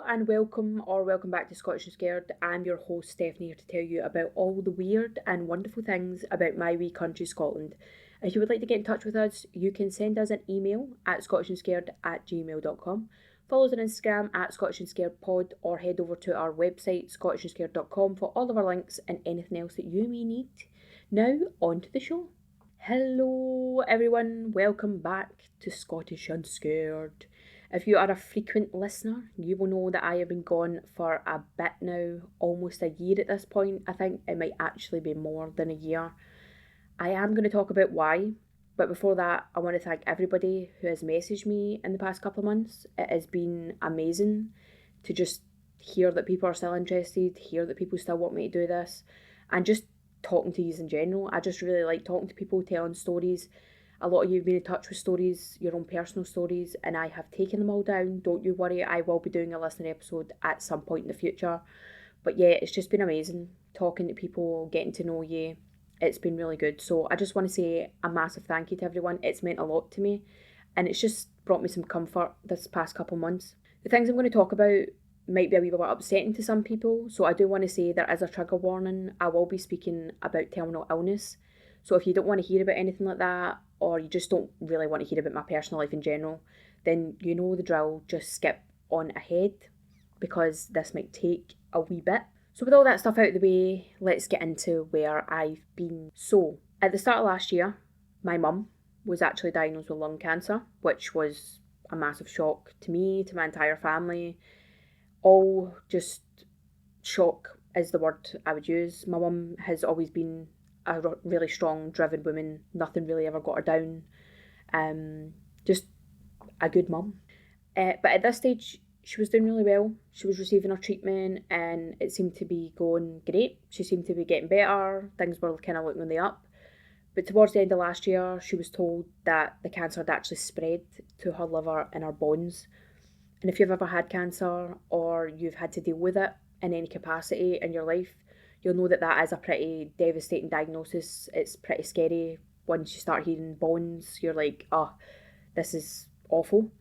and welcome back to Scottish and Scared. I'm your host Stefanie here to tell you about all the weird and wonderful things about my wee country, Scotland. If you would like to get in touch with us, you can send us an email at scottishandscared@gmail.com. Follow us on Instagram at Scottish and Scared Pod, or head over to our website scottishandscared.com for all of our links and anything else that you may need. Now, on to the show. Hello everyone, welcome back to Scottish and Scared. If you are a frequent listener, you will know that I have been gone for a bit now, almost a year at this point. I think it might actually be more than a year. I am going to talk about why, but before that, I want to thank everybody who has messaged me in the past couple of months. It has been amazing to just hear that people are still interested, hear that people still want me to do this, and just talking to you in general. I just really like talking to people, telling stories. A lot of you have been in touch with stories, your own personal stories, and I have taken them all down. Don't you worry, I will be doing a listener episode at some point in the future. But yeah, it's just been amazing talking to people, getting to know you. It's been really good. So I just want to say a massive thank you to everyone. It's meant a lot to me, and it's just brought me some comfort this past couple months. The things I'm going to talk about might be a wee bit upsetting to some people, so I do want to say there is a trigger warning. I will be speaking about terminal illness. So if you don't want to hear about anything like that, or you just don't really want to hear about my personal life in general, then you know the drill, just skip on ahead, because this might take a wee bit. So with all that stuff out of the way, let's get into where I've been. So, at the start of last year, my mum was actually diagnosed with lung cancer, which was a massive shock to me, to my entire family. All just shock is the word I would use. My mum has always been a really strong, driven woman. Nothing really ever got her down. Just a good mum. But at this stage, she was doing really well. She was receiving her treatment and it seemed to be going great. She seemed to be getting better. Things were kind of looking on the up. But towards the end of last year, she was told that the cancer had actually spread to her liver and her bones. And if you've ever had cancer or you've had to deal with it in any capacity in your life, you'll know that that is a pretty devastating diagnosis. It's pretty scary. Once you start hearing bones, you're like, oh, this is awful.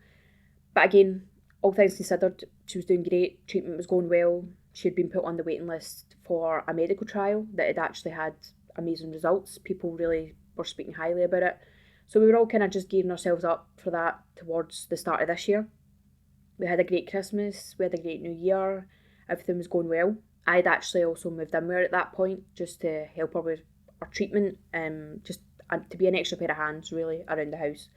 But again, all things considered, she was doing great. Treatment was going well. She had been put on the waiting list for a medical trial that had actually had amazing results. People really were speaking highly about it. So we were all kind of just gearing ourselves up for that towards the start of this year. We had a great Christmas. We had a great New Year. Everything was going well. I had actually also moved in with her at that point just to help her with her treatment, just to be an extra pair of hands really around the house.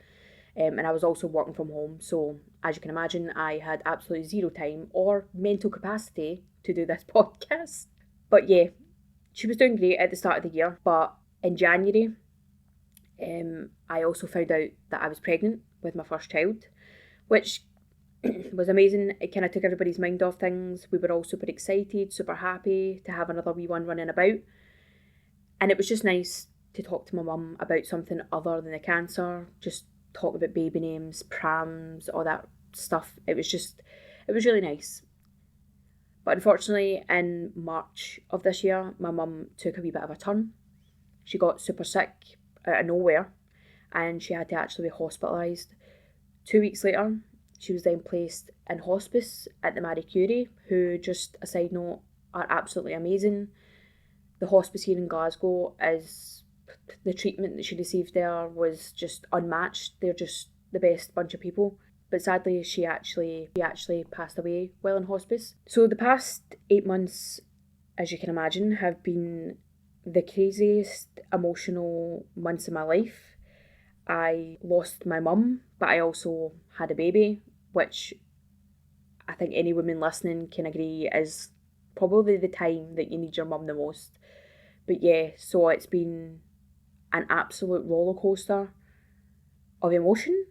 And I was also working from home, so as you can imagine, I had absolutely zero time or mental capacity to do this podcast. But yeah, she was doing great at the start of the year, but in January, I also found out that I was pregnant with my first child, which was amazing. It kind of took everybody's mind off things. We were all super excited, super happy to have another wee one running about. And it was just nice to talk to my mum about something other than the cancer, just talk about baby names, prams, all that stuff. It was really nice. But unfortunately, in March of this year, my mum took a wee bit of a turn. She got super sick out of nowhere and she had to actually be hospitalised. 2 weeks later, she was then placed in hospice at the Marie Curie, who, just a side note, are absolutely amazing. The hospice here in Glasgow the treatment that she received there was just unmatched. They're just the best bunch of people. But sadly, she actually passed away while in hospice. So the past 8 months, as you can imagine, have been the craziest emotional months of my life. I lost my mum, but I also had a baby, which I think any woman listening can agree is probably the time that you need your mum the most. But yeah, so it's been an absolute roller coaster of emotion.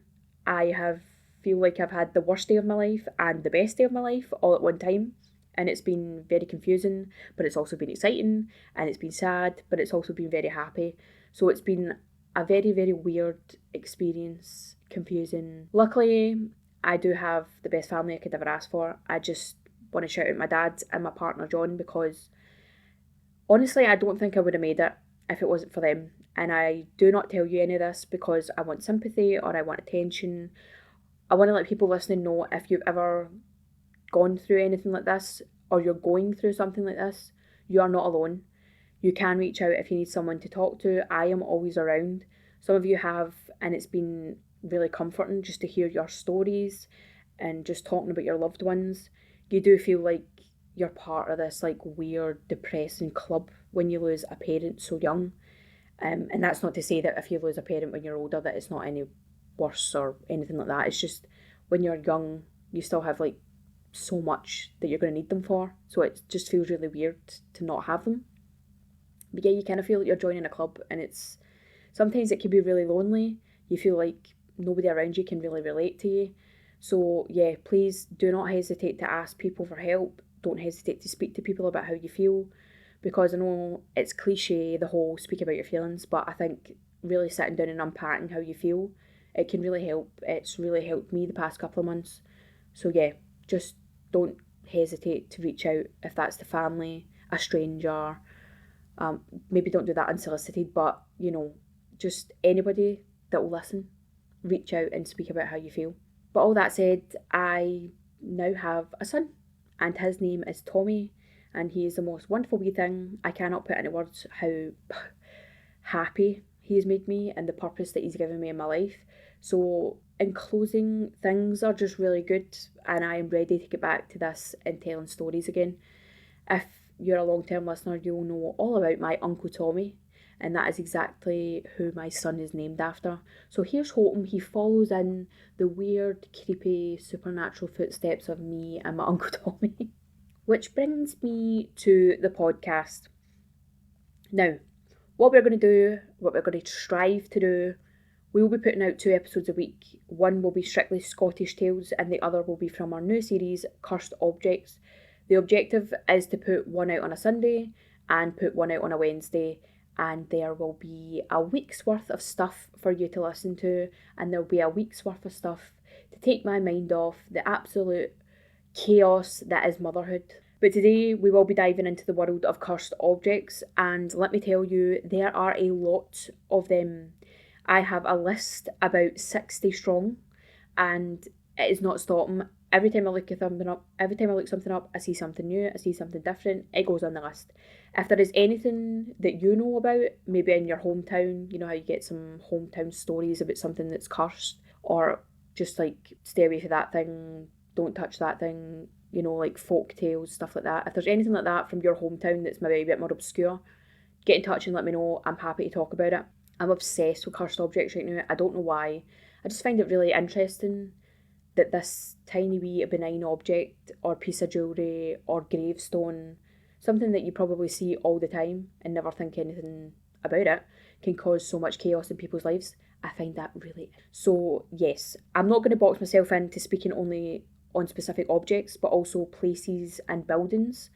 Feel like I've had the worst day of my life and the best day of my life all at one time, and it's been very confusing, but it's also been exciting, and it's been sad, but it's also been very happy. So it's been a very, very weird experience, confusing. Luckily, I do have the best family I could ever ask for. I just want to shout out my dad and my partner John, because honestly, I don't think I would have made it if it wasn't for them. And I do not tell you any of this because I want sympathy or I want attention. I want to let people listening know, if you've ever gone through anything like this, or you're going through something like this, you are not alone. You can reach out if you need someone to talk to. I am always around. Some of you have, and it's been really comforting just to hear your stories and just talking about your loved ones. You do feel like you're part of this like weird, depressing club when you lose a parent so young. And that's not to say that if you lose a parent when you're older that it's not any worse or anything like that. It's just when you're young, you still have like so much that you're going to need them for. So it just feels really weird to not have them. But yeah, you kind of feel like you're joining a club, and it's sometimes it can be really lonely. You feel like nobody around you can really relate to you. So yeah, please do not hesitate to ask people for help. Don't hesitate to speak to people about how you feel, because I know it's cliche, the whole speak about your feelings, but I think really sitting down and unpacking how you feel, it can really help. It's really helped me the past couple of months. So yeah, just don't hesitate to reach out if that's the family, a stranger. Maybe don't do that unsolicited, but just anybody that will listen, reach out and speak about how you feel. But all that said, I now have a son, and his name is Tommy, and he is the most wonderful wee thing. I cannot put into words how happy he has made me and the purpose that he's given me in my life. So in closing, things are just really good, and I am ready to get back to this and telling stories again. If you're a long-term listener, you'll know all about my Uncle Tommy, and that is exactly who my son is named after. So here's hoping he follows in the weird, creepy, supernatural footsteps of me and my Uncle Tommy. Which brings me to the podcast. Now, what we're going to do, what we're going to strive to do, we will be putting out 2 episodes a week. One will be strictly Scottish tales, and the other will be from our new series, Cursed Objects. The objective is to put one out on a Sunday and put one out on a Wednesday, and there will be a week's worth of stuff for you to listen to, and there'll be a week's worth of stuff to take my mind off the absolute chaos that is motherhood. But today we will be diving into the world of cursed objects, and let me tell you, there are a lot of them. I have a list about 60 strong, and it is not stopping. Every time I look something up, I see something new, I see something different, it goes on the list. If there is anything that you know about, maybe in your hometown, you know how you get some hometown stories about something that's cursed, or just like stay away from that thing, don't touch that thing, like folk tales, stuff like that. If there's anything like that from your hometown that's maybe a bit more obscure, get in touch and let me know. I'm happy to talk about it. I'm obsessed with cursed objects right now. I don't know why. I just find it really interesting that this tiny wee benign object or piece of jewellery or gravestone, something that you probably see all the time and never think anything about it, can cause so much chaos in people's lives. I find that really... So yes, I'm not going to box myself into speaking only on specific objects, but also places and buildings.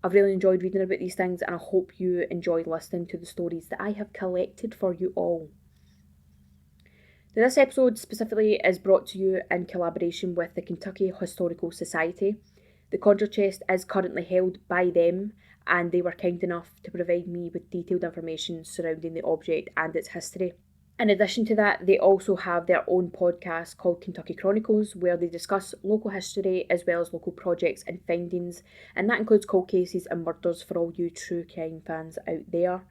I've really enjoyed reading about these things, and I hope you enjoyed listening to the stories that I have collected for you all. Now, this episode specifically is brought to you in collaboration with the Kentucky Historical Society. The Conjured chest is currently held by them, and they were kind enough to provide me with detailed information surrounding the object and its history. In addition to that, they also have their own podcast called Kentucky Chronicles, where they discuss local history as well as local projects and findings, and that includes cold cases and murders for all you true crime fans out there.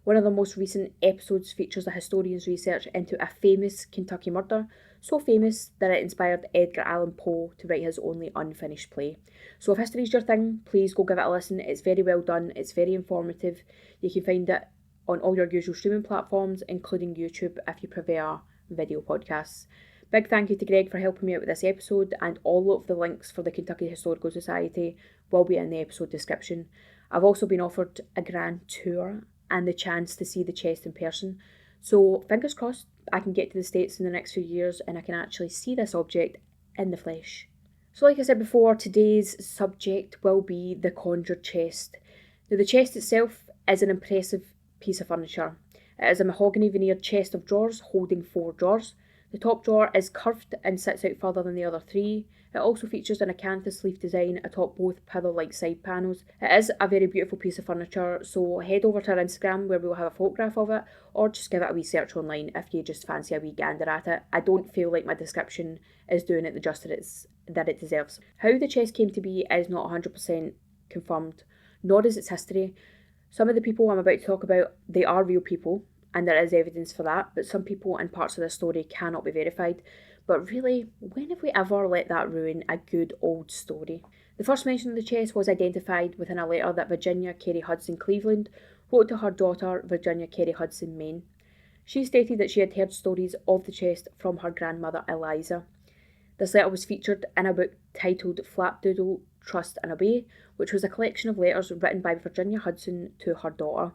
One of the most recent episodes features a historian's research into a famous Kentucky murder, so famous that it inspired Edgar Allan Poe to write his only unfinished play. So if history is your thing, please go give it a listen. It's very well done, it's very informative. You can find it on all your usual streaming platforms, including YouTube if you prefer video podcasts. Big thank you to Greg for helping me out with this episode, and all of the links for the Kentucky Historical Society will be in the episode description. I've also been offered a grand tour and the chance to see the chest in person, so fingers crossed I can get to the States in the next few years and I can actually see this object in the flesh. So like I said before, today's subject will be the Conjured chest. Now, the chest itself is an impressive piece of furniture. It is a mahogany veneered chest of drawers holding 4 drawers. The top drawer is curved and sits out further than the other three. It also features an acanthus leaf design atop both pillar-like side panels. It is a very beautiful piece of furniture, so head over to our Instagram where we'll have a photograph of it, or just give it a wee search online if you just fancy a wee gander at it. I don't feel like my description is doing it the justice that it deserves. How the chest came to be is not 100% confirmed, nor is its history. Some of the people I'm about to talk about, they are real people, and there is evidence for that, but some people and parts of this story cannot be verified. But really, when have we ever let that ruin a good old story? The first mention of the chest was identified within a letter that Virginia Carey Hudson Cleveland wrote to her daughter Virginia Carey Hudson Maine. She stated that she had heard stories of the chest from her grandmother Eliza. This letter was featured in a book titled Flapdoodle, Trust and Obey, which was a collection of letters written by Virginia Hudson to her daughter.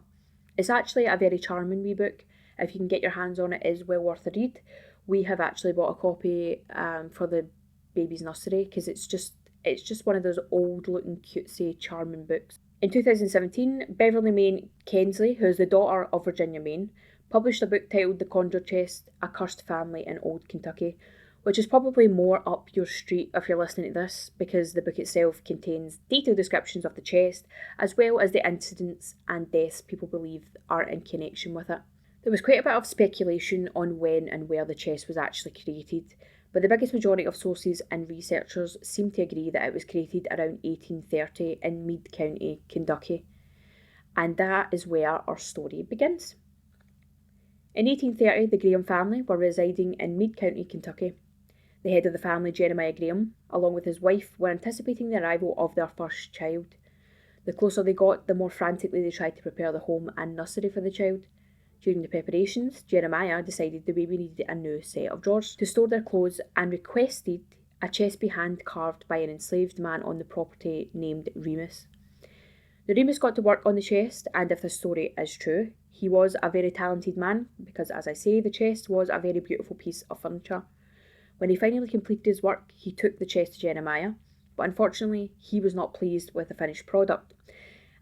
It's actually a very charming wee book. If you can get your hands on it, it is well worth a read. We have actually bought a copy for the baby's nursery because it's just one of those old looking cutesy charming books. In 2017, Beverly Maine Kensley, who is the daughter of Virginia Maine, published a book titled The Conjured Chest, A Cursed Family in Old Kentucky, which is probably more up your street if you're listening to this, because the book itself contains detailed descriptions of the chest, as well as the incidents and deaths people believe are in connection with it. There was quite a bit of speculation on when and where the chest was actually created, but the biggest majority of sources and researchers seem to agree that it was created around 1830 in Meade County, Kentucky. And that is where our story begins. In 1830, the Graham family were residing in Meade County, Kentucky. The head of the family, Jeremiah Graham, along with his wife, were anticipating the arrival of their first child. The closer they got, the more frantically they tried to prepare the home and nursery for the child. During the preparations, Jeremiah decided the baby needed a new set of drawers to store their clothes and requested a chest be hand carved by an enslaved man on the property named Remus. The Remus got to work on the chest, and if this story is true, he was a very talented man because, as I say, the chest was a very beautiful piece of furniture. When he finally completed his work, he took the chest to Jeremiah, but unfortunately he was not pleased with the finished product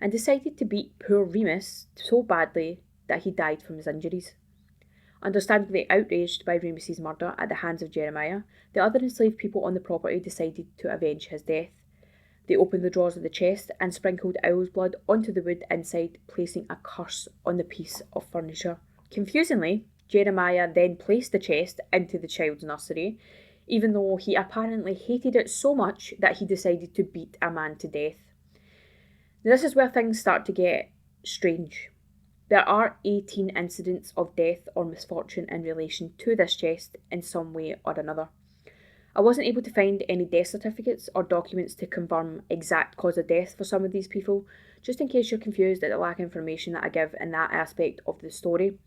and decided to beat poor Remus so badly that he died from his injuries. Understandably outraged by Remus's murder at the hands of Jeremiah, the other enslaved people on the property decided to avenge his death. They opened the drawers of the chest and sprinkled owl's blood onto the wood inside, placing a curse on the piece of furniture. Confusingly, Jeremiah then placed the chest into the child's nursery, even though he apparently hated it so much that he decided to beat a man to death. Now, this is where things start to get strange. There are 18 incidents of death or misfortune in relation to this chest in some way or another. I wasn't able to find any death certificates or documents to confirm exact cause of death for some of these people, just in case you're confused at the lack of information that I give in that aspect of the story.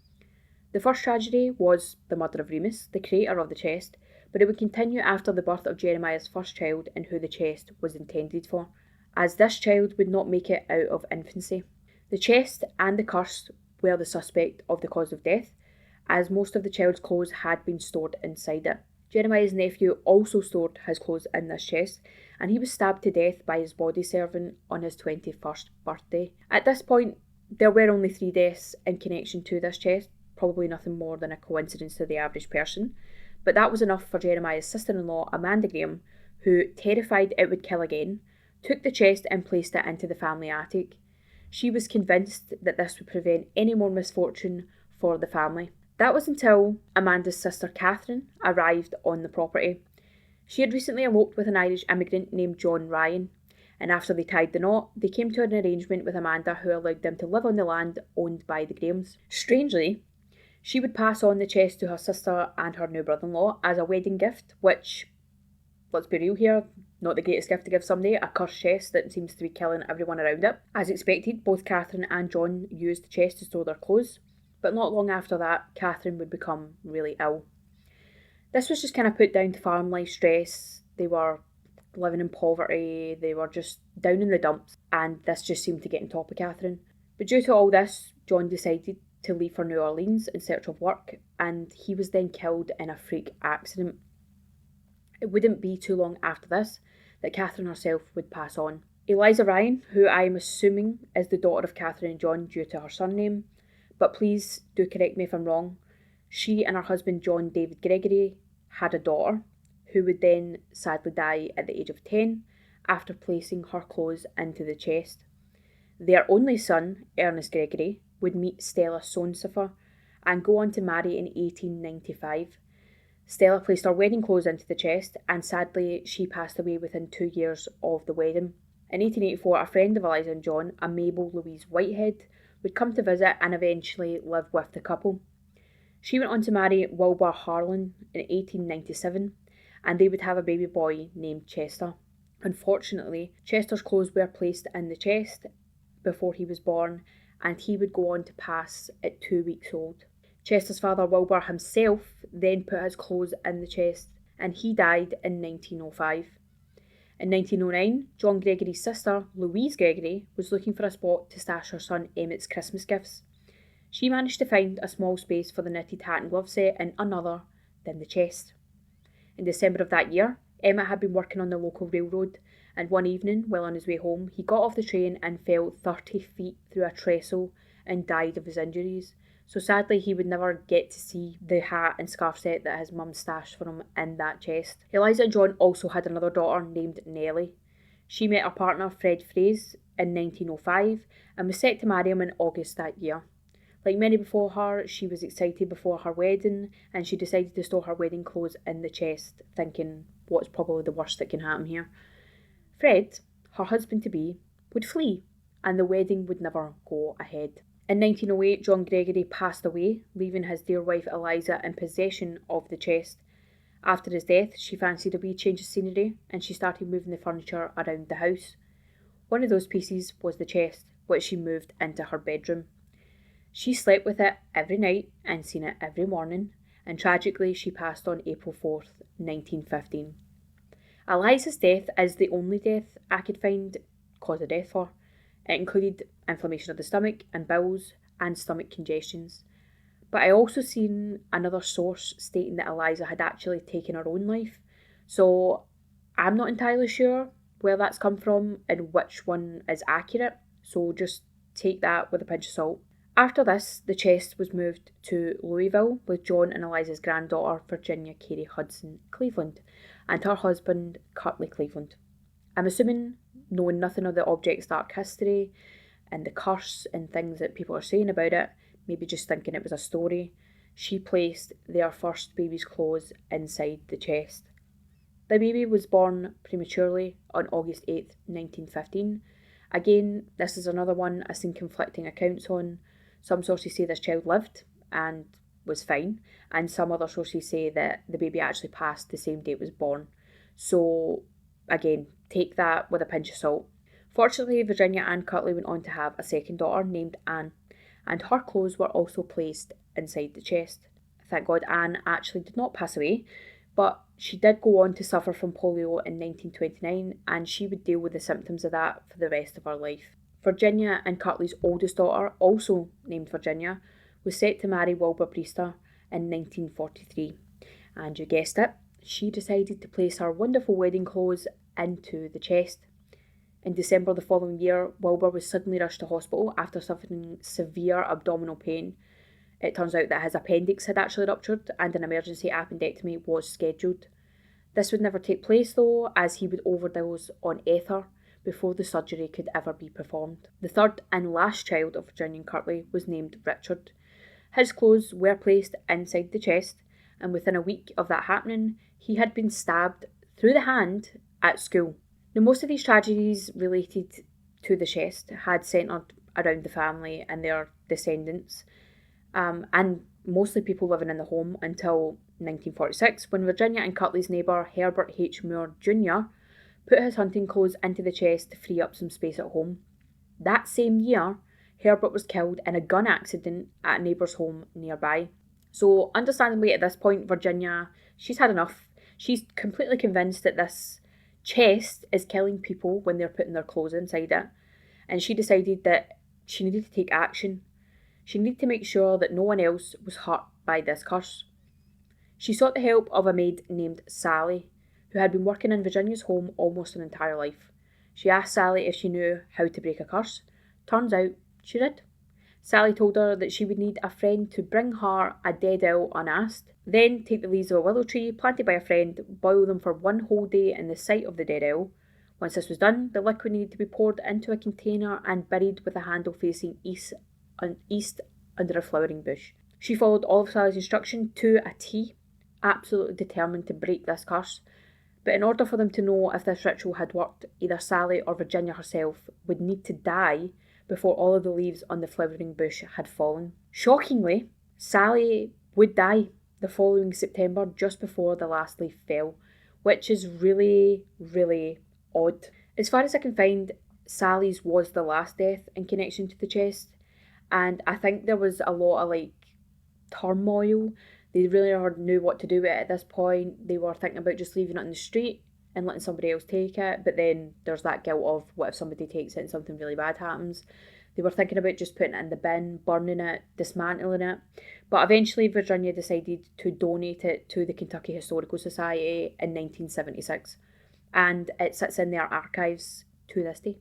The first tragedy was the murder of Remus, the creator of the chest, but it would continue after the birth of Jeremiah's first child and who the chest was intended for, as this child would not make it out of infancy. The chest and the curse were the suspect of the cause of death, as most of the child's clothes had been stored inside it. Jeremiah's nephew also stored his clothes in this chest, and he was stabbed to death by his body servant on his 21st birthday. At this point, there were only 3 deaths in connection to this chest, probably nothing more than a coincidence to the average person, but that was enough for Jeremiah's sister-in-law, Amanda Graham, who, terrified it would kill again, took the chest and placed it into the family attic. She was convinced that this would prevent any more misfortune for the family. That was until Amanda's sister Catherine arrived on the property. She had recently eloped with an Irish immigrant named John Ryan, and after they tied the knot, they came to an arrangement with Amanda who allowed them to live on the land owned by the Grahams. Strangely, she would pass on the chest to her sister and her new brother-in-law as a wedding gift, which, let's be real here, not the greatest gift to give somebody, a cursed chest that seems to be killing everyone around it. As expected, both Catherine and John used the chest to store their clothes, but not long after that, Catherine would become really ill. This was just kind of put down to farm life stress. They were living in poverty, they were just down in the dumps, and this just seemed to get on top of Catherine. But due to all this, John decided to leave for New Orleans in search of work, and he was then killed in a freak accident. It wouldn't be too long after this that Catherine herself would pass on. Eliza Ryan, who I am assuming is the daughter of Catherine and John due to her surname, but please do correct me if I'm wrong, She and her husband John David Gregory had a daughter who would then sadly die at the age of 10 after placing her clothes into the chest. Their only son, Ernest Gregory, would meet Stella Sonsiffer and go on to marry in 1895. Stella placed her wedding clothes into the chest, and sadly she passed away within 2 years of the wedding. In 1884, a friend of Eliza and John, a Mabel Louise Whitehead, would come to visit and eventually live with the couple. She went on to marry Wilbur Harlan in 1897, and they would have a baby boy named Chester. Unfortunately, Chester's clothes were placed in the chest before he was born, and he would go on to pass at 2 weeks old. Chester's father, Wilbur himself, then put his clothes in the chest, and he died in 1905. In 1909, John Gregory's sister, Louise Gregory, was looking for a spot to stash her son Emmett's Christmas gifts. She managed to find a small space for the knitted hat and glove set in none other than the chest. In December of that year, Emmett had been working on the local railroad, and one evening, while on his way home, he got off the train and fell 30 feet through a trestle and died of his injuries. So sadly, he would never get to see the hat and scarf set that his mum stashed for him in that chest. Eliza and John also had another daughter named Nellie. She met her partner Fred Fraze in 1905 and was set to marry him in August that year. Like many before her, she was excited before her wedding, and she decided to store her wedding clothes in the chest, thinking, what's probably the worst that can happen here? Fred, her husband-to-be, would flee, and the wedding would never go ahead. In 1908, John Gregory passed away, leaving his dear wife Eliza in possession of the chest. After his death, she fancied a wee change of scenery, and she started moving the furniture around the house. One of those pieces was the chest, which she moved into her bedroom. She slept with it every night and seen it every morning, and tragically she passed on April 4th, 1915. Eliza's death is the only death I could find cause of death for. It included inflammation of the stomach and bowels and stomach congestions. But I also seen another source stating that Eliza had actually taken her own life. So I'm not entirely sure where that's come from and which one is accurate. So just take that with a pinch of salt. After this, the chest was moved to Louisville with John and Eliza's granddaughter, Virginia Carey Hudson Cleveland, and her husband, Curtly Cleveland. I'm assuming, knowing nothing of the object's dark history and the curse and things that people are saying about it, maybe just thinking it was a story, she placed their first baby's clothes inside the chest. The baby was born prematurely on August 8th, 1915. Again, this is another one I've seen conflicting accounts on. Some sources say this child lived and was fine, and some other sources say that the baby actually passed the same day it was born. So, again, take that with a pinch of salt. Fortunately, Virginia Ann Cutley went on to have a second daughter named Anne, and her clothes were also placed inside the chest. Thank God Anne actually did not pass away, but she did go on to suffer from polio in 1929, and she would deal with the symptoms of that for the rest of her life. Virginia and Cutley's oldest daughter, also named Virginia, was set to marry Wilbur Priester in 1943. And you guessed it, she decided to place her wonderful wedding clothes into the chest. In December the following year, Wilbur was suddenly rushed to hospital after suffering severe abdominal pain. It turns out that his appendix had actually ruptured and an emergency appendectomy was scheduled. This would never take place though, as he would overdose on ether before the surgery could ever be performed. The third and last child of Virginia and Curtley was named Richard. His clothes were placed inside the chest, and within a week of that happening, he had been stabbed through the hand at school. Now, most of these tragedies related to the chest had centred around the family and their descendants, and mostly people living in the home until 1946, when Virginia and Curtley's neighbour Herbert H. Moore Jr. put his hunting clothes into the chest to free up some space at home. That same year, Herbert was killed in a gun accident at a neighbour's home nearby. So, understandably at this point, Virginia, she's had enough. She's completely convinced that this chest is killing people when they're putting their clothes inside it. And she decided that she needed to take action. She needed to make sure that no one else was hurt by this curse. She sought the help of a maid named Sally, who had been working in Virginia's home almost an entire life. She asked Sally if she knew how to break a curse. Turns out she did. Sally told her that she would need a friend to bring her a dead owl unasked, then take the leaves of a willow tree planted by a friend, boil them for 1 whole day in the sight of the dead owl. Once this was done, the liquid needed to be poured into a container and buried with a handle facing east under a flowering bush. She followed all of Sally's instruction to a T, absolutely determined to break this curse. But in order for them to know if this ritual had worked, either Sally or Virginia herself would need to die before all of the leaves on the flowering bush had fallen. Shockingly, Sally would die the following September just before the last leaf fell, which is really, really odd. As far as I can find, Sally's was the last death in connection to the chest, and I think there was a lot of turmoil. They really knew what to do with it at this point. They were thinking about just leaving it on the street and letting somebody else take it, but then there's that guilt of what if somebody takes it and something really bad happens. They were thinking about just putting it in the bin, burning it, dismantling it, but eventually Virginia decided to donate it to the Kentucky Historical Society in 1976, and it sits in their archives to this day.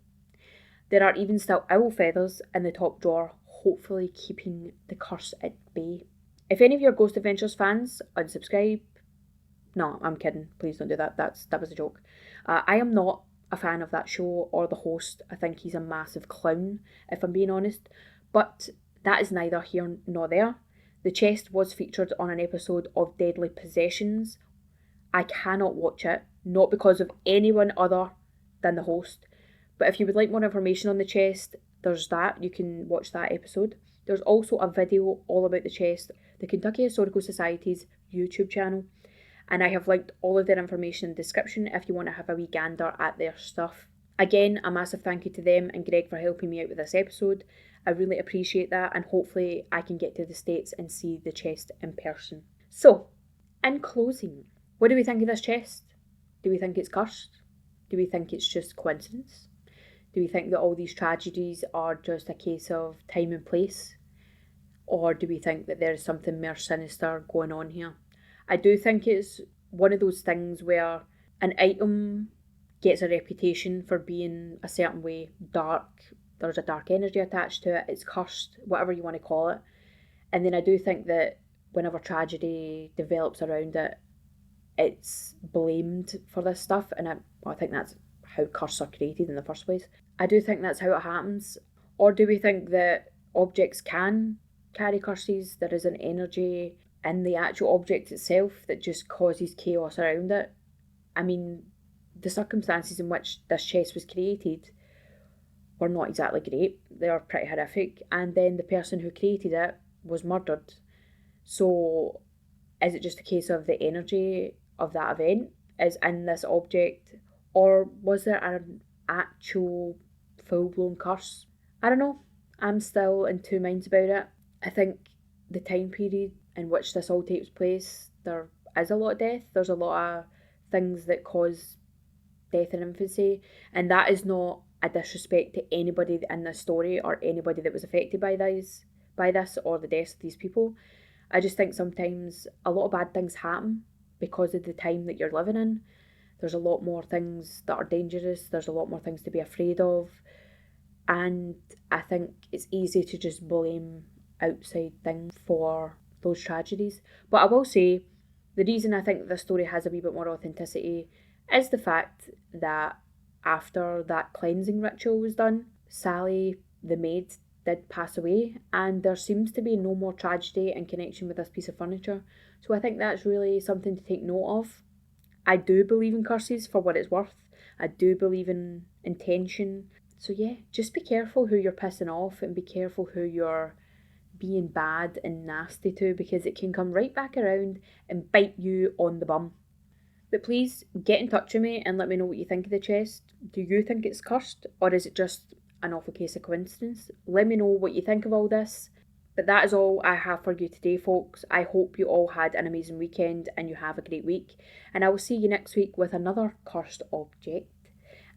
There are even still owl feathers in the top drawer, hopefully keeping the curse at bay. If any of your Ghost Adventures fans, unsubscribe. No, I'm kidding. Please don't do that. That was a joke. I am not a fan of that show or the host. I think he's a massive clown, if I'm being honest. But that is neither here nor there. The chest was featured on an episode of Deadly Possessions. I cannot watch it, not because of anyone other than the host. But if you would like more information on the chest, there's that. You can watch that episode. There's also a video all about the chest, the Kentucky Historical Society's YouTube channel, and I have linked all of their information in the description if you want to have a wee gander at their stuff. Again, a massive thank you to them and Greg for helping me out with this episode. I really appreciate that, and hopefully I can get to the States and see the chest in person. So, in closing, what do we think of this chest? Do we think it's cursed? Do we think it's just coincidence? Do we think that all these tragedies are just a case of time and place? Or do we think that there's something more sinister going on here? I do think it's one of those things where an item gets a reputation for being a certain way, dark, there's a dark energy attached to it, it's cursed, whatever you want to call it. And then I do think that whenever tragedy develops around it, it's blamed for this stuff, and I think that's how curses are created in the first place. I do think that's how it happens. Or do we think that objects can carry curses? There is an energy in the actual object itself that just causes chaos around it. I mean, the circumstances in which this chest was created were not exactly great. They are pretty horrific. And then the person who created it was murdered. So is it just a case of the energy of that event is in this object? Or was there an actual full-blown curse? I don't know. I'm still in two minds about it. I think the time period in which this all takes place, there is a lot of death. There's a lot of things that cause death in infancy, and that is not a disrespect to anybody in this story or anybody that was affected by this or the deaths of these people. I just think sometimes a lot of bad things happen because of the time that you're living in. There's a lot more things that are dangerous. There's a lot more things to be afraid of. And I think it's easy to just blame outside things for those tragedies. But I will say, the reason I think this story has a wee bit more authenticity is the fact that after that cleansing ritual was done, Sally, the maid, did pass away, and there seems to be no more tragedy in connection with this piece of furniture. So I think that's really something to take note of. I do believe in curses for what it's worth. I do believe in intention. So yeah, just be careful who you're pissing off and be careful who you're being bad and nasty to, because it can come right back around and bite you on the bum. But please get in touch with me and let me know what you think of the chest. Do you think it's cursed, or is it just an awful case of coincidence? Let me know what you think of all this. But that is all I have for you today, folks. I hope you all had an amazing weekend and you have a great week. And I will see you next week with another cursed object.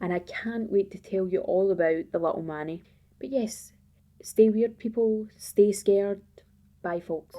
And I can't wait to tell you all about the little Manny. But yes, stay weird, people. Stay scared. Bye, folks.